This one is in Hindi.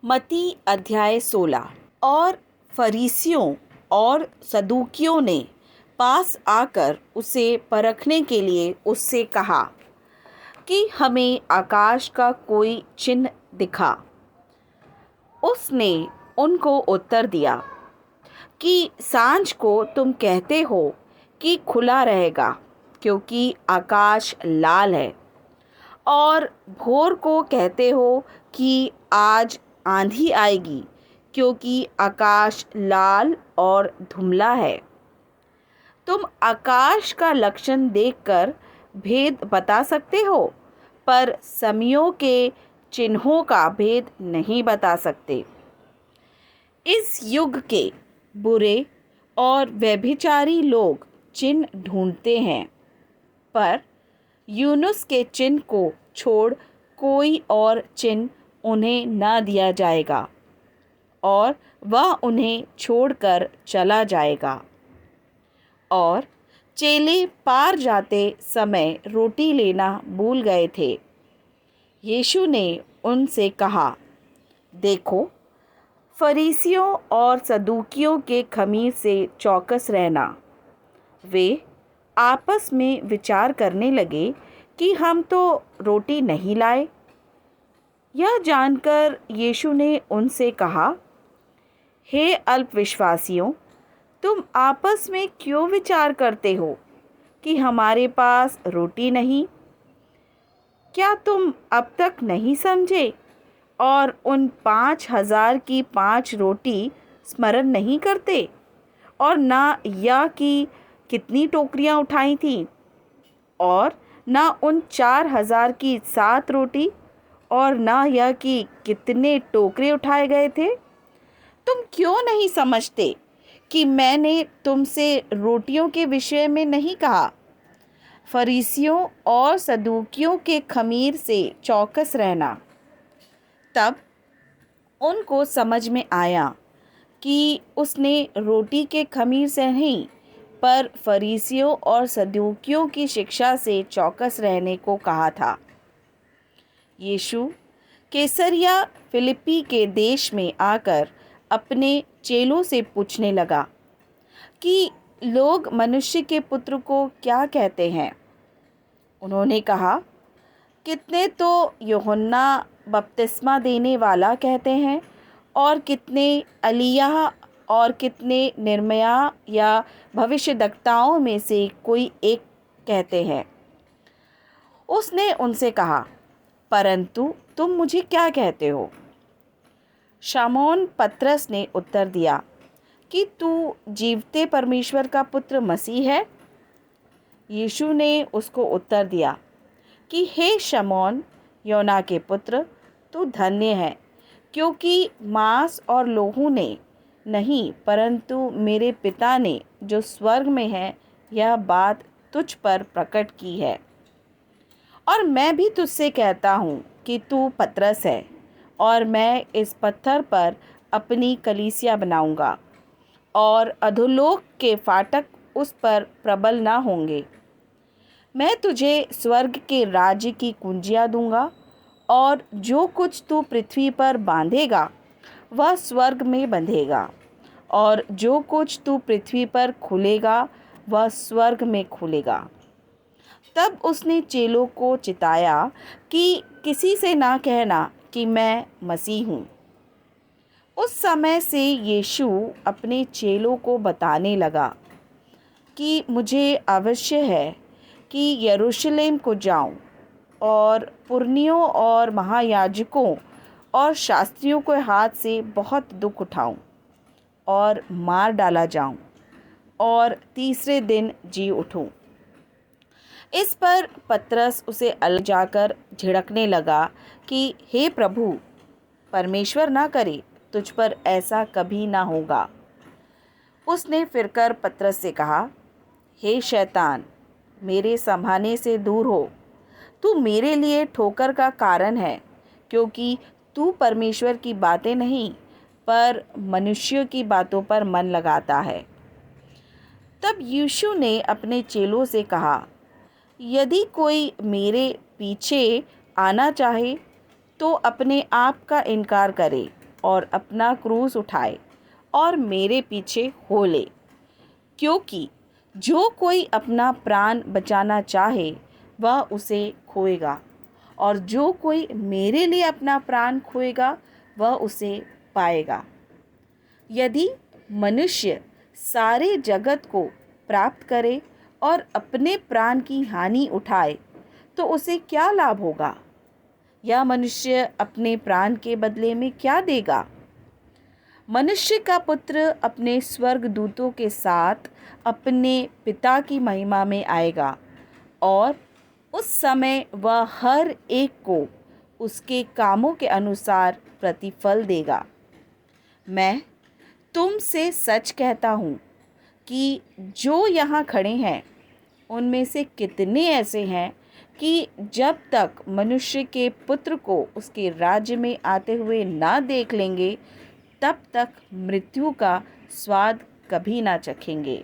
मत्ती अध्याय 16। और फरीसियों और सदूकियों ने पास आकर उसे परखने के लिए उससे कहा कि हमें आकाश का कोई चिन्ह दिखा। उसने उनको उत्तर दिया कि सांझ को तुम कहते हो कि खुला रहेगा क्योंकि आकाश लाल है, और भोर को कहते हो कि आज आंधी आएगी क्योंकि आकाश लाल और धुंधला है। तुम आकाश का लक्षण देखकर भेद बता सकते हो, पर समयों के चिन्हों का भेद नहीं बता सकते। इस युग के बुरे और व्यभिचारी लोग चिन्ह ढूंढते हैं, पर यूनुस के चिन्ह को छोड़ कोई और चिन्ह उन्हें न दिया जाएगा, और वह उन्हें छोड़कर चला जाएगा। और चेले पार जाते समय रोटी लेना भूल गए थे। यीशु ने उनसे कहा, देखो, फरीसियों और सदूकियों के खमीर से चौकस रहना। वे आपस में विचार करने लगे कि हम तो रोटी नहीं लाए। यह जानकर यीशु ने उनसे कहा, हे अल्पविश्वासियों, तुम आपस में क्यों विचार करते हो कि हमारे पास रोटी नहीं? क्या तुम अब तक नहीं समझे और उन 5,000 की 5 रोटी स्मरण नहीं करते, और ना यह कि कितनी टोकरियां उठाई थीं, और ना उन 4,000 की 7 रोटी, और ना यह कि कितने टोकरे उठाए गए थे? तुम क्यों नहीं समझते कि मैंने तुमसे रोटियों के विषय में नहीं कहा? फरीसियों और सदूकियों के खमीर से चौकस रहना। तब उनको समझ में आया कि उसने रोटी के खमीर से नहीं, पर फरीसियों और सदूकियों की शिक्षा से चौकस रहने को कहा था। यीशु कैसरिया फिलिप्पी के देश में आकर अपने चेलों से पूछने लगा कि लोग मनुष्य के पुत्र को क्या कहते हैं? उन्होंने कहा, कितने तो यूहन्ना बपतिस्मा देने वाला कहते हैं, और कितने एलिय्याह, और कितने यिर्मयाह या भविष्यद्वक्ताओं में से कोई एक कहते हैं। उसने उनसे कहा, परंतु तुम मुझे क्या कहते हो? शमौन पतरस ने उत्तर दिया कि तू जीवते परमेश्वर का पुत्र मसीह है। यीशु ने उसको उत्तर दिया कि हे शमौन, योना के पुत्र, तू धन्य है, क्योंकि मांस और लोहू ने नहीं, परंतु मेरे पिता ने जो स्वर्ग में है यह बात तुझ पर प्रकट की है। और मैं भी तुझसे कहता हूँ कि तू पतरस है, और मैं इस पत्थर पर अपनी कलीसिया बनाऊंगा, और अधोलोक के फाटक उस पर प्रबल ना होंगे। मैं तुझे स्वर्ग के राज्य की कुंजियाँ दूंगा, और जो कुछ तू पृथ्वी पर बांधेगा वह स्वर्ग में बंधेगा, और जो कुछ तू पृथ्वी पर खुलेगा वह स्वर्ग में खुलेगा। तब उसने चेलों को चिताया कि किसी से ना कहना कि मैं मसीह हूँ। उस समय से यीशु अपने चेलों को बताने लगा कि मुझे अवश्य है कि यरूशलेम को जाऊं, और पुरनियों और महायाजकों और शास्त्रियों के हाथ से बहुत दुख उठाऊं, और मार डाला जाऊं, और तीसरे दिन जी उठूं। इस पर पतरस उसे अलग जाकर झिड़कने लगा कि हे प्रभु, परमेश्वर ना करे, तुझ पर ऐसा कभी ना होगा। उसने फिरकर पतरस से कहा, हे शैतान, मेरे संभालने से दूर हो, तू मेरे लिए ठोकर का कारण है, क्योंकि तू परमेश्वर की बातें नहीं, पर मनुष्यों की बातों पर मन लगाता है। तब यीशु ने अपने चेलों से कहा, यदि कोई मेरे पीछे आना चाहे तो अपने आप का इनकार करे, और अपना क्रूस उठाए और मेरे पीछे हो ले। क्योंकि जो कोई अपना प्राण बचाना चाहे वह उसे खोएगा, और जो कोई मेरे लिए अपना प्राण खोएगा वह उसे पाएगा। यदि मनुष्य सारे जगत को प्राप्त करे और अपने प्राण की हानि उठाए तो उसे क्या लाभ होगा? यह मनुष्य अपने प्राण के बदले में क्या देगा? मनुष्य का पुत्र अपने स्वर्ग दूतों के साथ अपने पिता की महिमा में आएगा, और उस समय वह हर एक को उसके कामों के अनुसार प्रतिफल देगा। मैं तुमसे सच कहता हूँ कि जो यहाँ खड़े हैं उनमें से कितने ऐसे हैं कि जब तक मनुष्य के पुत्र को उसके राज्य में आते हुए ना देख लेंगे तब तक मृत्यु का स्वाद कभी ना चखेंगे।